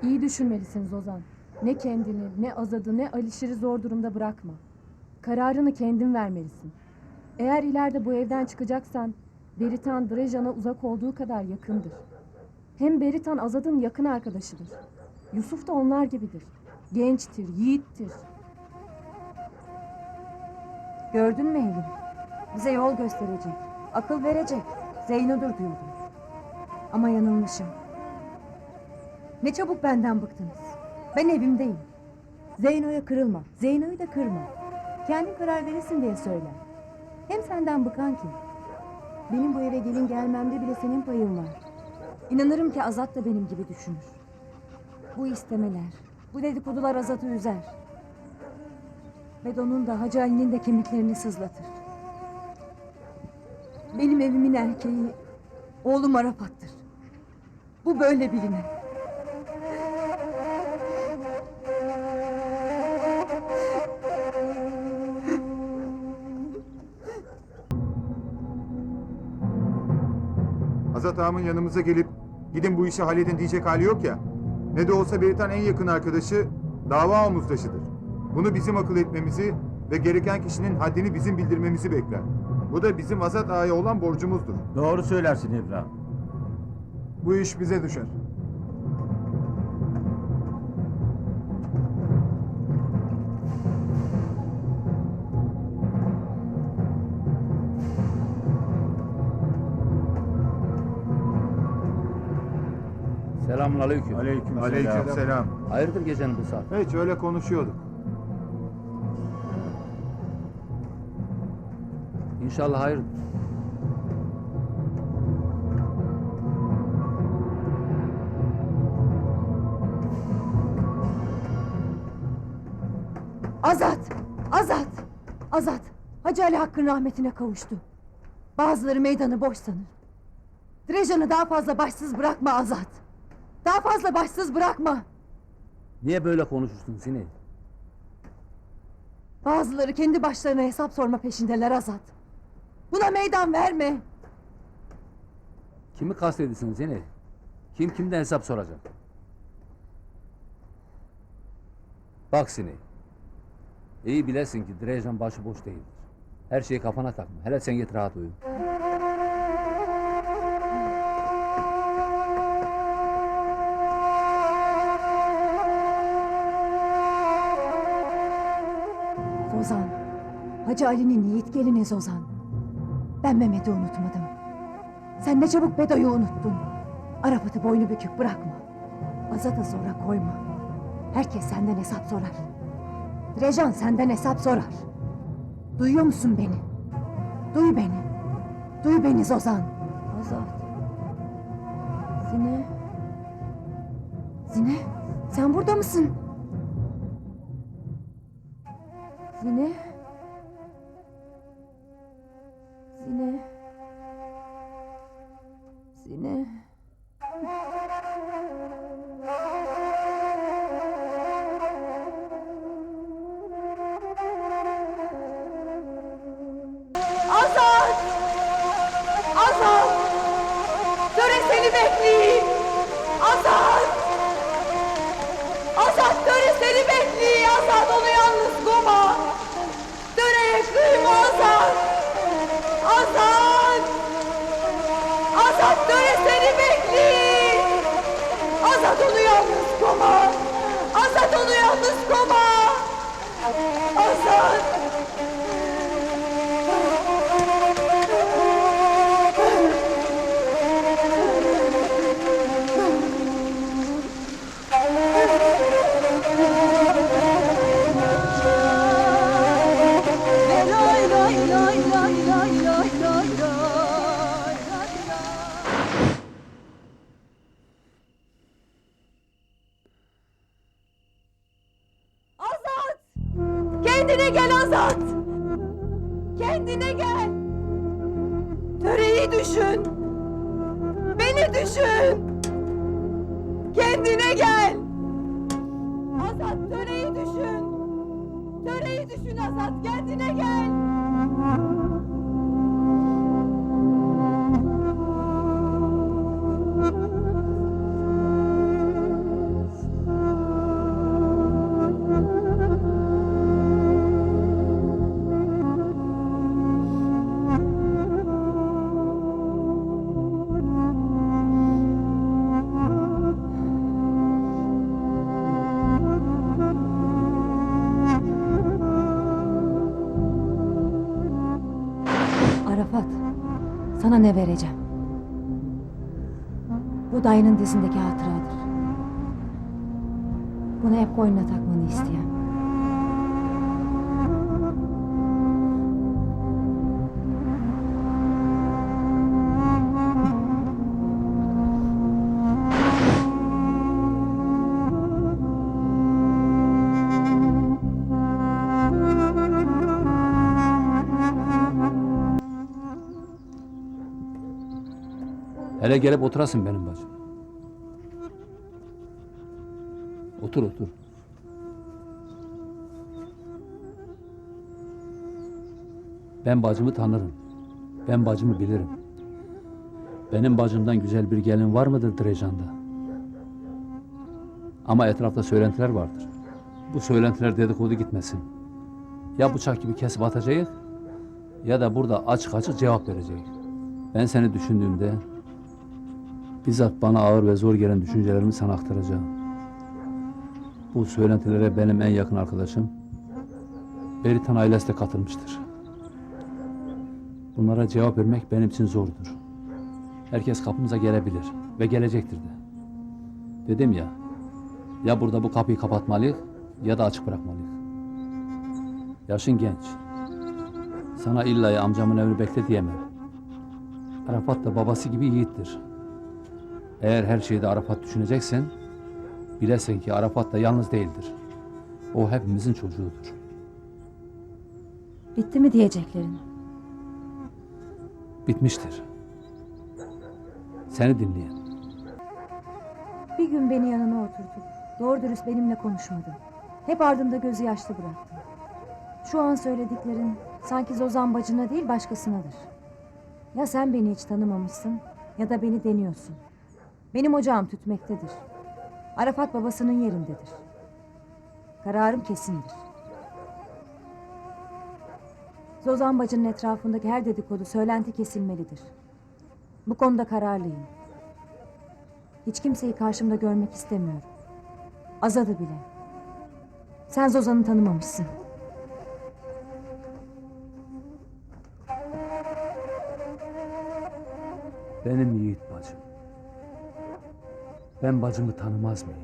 İyi düşünmelisiniz Ozan. Ne kendini, ne Azad'ı, ne Alişir'i zor durumda bırakma. Kararını kendin vermelisin. Eğer ileride bu evden çıkacaksan, Beritan Drejan'a uzak olduğu kadar yakındır. Hem Beritan Azad'ın yakın arkadaşıdır. Yusuf da onlar gibidir. Gençtir, yiğittir. Gördün mü Eylül? Bize yol gösterecek, akıl verecek. Zeyno'dur diyordum. Ama yanılmışım. Ne çabuk benden bıktınız. Ben evimdeyim. Zeyno'ya kırılma, Zeyno'yu da kırma. Kendin karar verirsin diye söyler. Hem senden bıkan kim? Benim bu eve gelin gelmemde bile senin payın var. İnanırım ki Azat da benim gibi düşünür. Bu istemeler, bu dedikodular Azat'ı üzer. Bedo'nun da Hacı Ali'nin de kemiklerini sızlatır. Benim evimin erkeği oğlum Arafat'tır. Bu böyle bilinir. Azat ağamın yanımıza gelip gidin bu işi halledin diyecek hali yok ya. Ne de olsa Beritan en yakın arkadaşı, dava omuzdaşıdır. Bunu bizim akıl etmemizi ve gereken kişinin haddini bizim bildirmemizi bekler. Bu da bizim Azat ağaya olan borcumuzdur. Doğru söylersin İbrahim. Bu iş bize düşer. Selamünaleyküm. Aleykümselam. Hayırdır gecenin bu saat? Hiç öyle konuşuyorduk. İnşallah hayırdır. Azat! Azat! Azat! Hacı Ali Hakk'ın rahmetine kavuştu. Bazıları meydanı boş sanır. Drejan'ı daha fazla başsız bırakma Azat! Daha fazla başsız bırakma! Niye böyle konuşursun Zine? Bazıları kendi başlarına hesap sorma peşindeler Azat. Buna meydan verme! Kimi kastediyorsun Zine? Kim kimden hesap soracak? Bak Zine. İyi bilesin ki Drejan başıboş değildir. Her şeyi kafana takma. Hele sen git rahat uyu. Zozan! Hacı Ali'nin yiğit gelini Zozan. Ben Mehmet'i unutmadım. Sen ne çabuk Bedo'yu unuttun. Arafat'ı boynu bükük bırakma. Azat'ı zora koyma. Herkes senden hesap sorar. Drejan senden hesap sorar. Duyuyor musun beni? Duy beni. Duy beni Zozan. Azat. Zine. Zine. Sen burada mısın? Zine. Zine. Zine. Azat! Azat! Töre seni bekliyor! Azat! Azat töre seni bekliyor! Azat onu yalnız koma! Töreye kıyma Azat! Azat! Azat töre seni bekliyor! Azat onu yalnız koma! Azat onu yalnız koma! Azat! Azat! Kendine gel Azat! Kendine gel! Töreyi düşün! Beni düşün! Kendine gel! Azat töreyi düşün! Töreyi düşün Azat, kendine gel! ne vereceğim? Bu dayının dizindeki hatıradır. Bunu hep koynuna takmanı isteyen. Hele gelip oturasın benim bacım. Otur otur. Ben bacımı tanırım. Ben bacımı bilirim. Benim bacımdan güzel bir gelin var mıdır Direjan'da? Ama etrafta söylentiler vardır. Bu söylentiler dedikodu gitmesin. Ya bıçak gibi kesip atacağız ya da burada açık açık cevap vereceğiz. Ben seni düşündüğümde bizzat bana ağır ve zor gelen düşüncelerimi sana aktaracağım. Bu söylentilere benim en yakın arkadaşım Beritan ailesi de katılmıştır. Bunlara cevap vermek benim için zordur. Herkes kapımıza gelebilir ve gelecektir de. Dedim ya, ya burada bu kapıyı kapatmalıyız ya da açık bırakmalıyız. Yaşın genç. Sana illa amcamın evini bekle diyemem. Arafat da babası gibi yiğittir. Eğer her şeyde Arafat düşüneceksen, bilesin ki Arafat da yalnız değildir. O hepimizin çocuğudur. Bitti mi diyeceklerin? Bitmiştir. Seni dinleyen. Bir gün beni yanına oturtup doğru dürüst benimle konuşmadın. Hep ardında gözü yaşlı bıraktın. Şu an söylediklerin sanki Zozan bacına değil başkasınadır. Ya sen beni hiç tanımamışsın ya da beni deniyorsun. Benim ocağım tütmektedir. Arafat babasının yerindedir. Kararım kesindir. Zozan bacının etrafındaki her dedikodu, söylenti kesilmelidir. Bu konuda kararlıyım. Hiç kimseyi karşımda görmek istemiyorum. Azad'ı bile. Sen Zozan'ı tanımamışsın. Benim yiğit bacım. Ben bacımı tanımaz mıyım?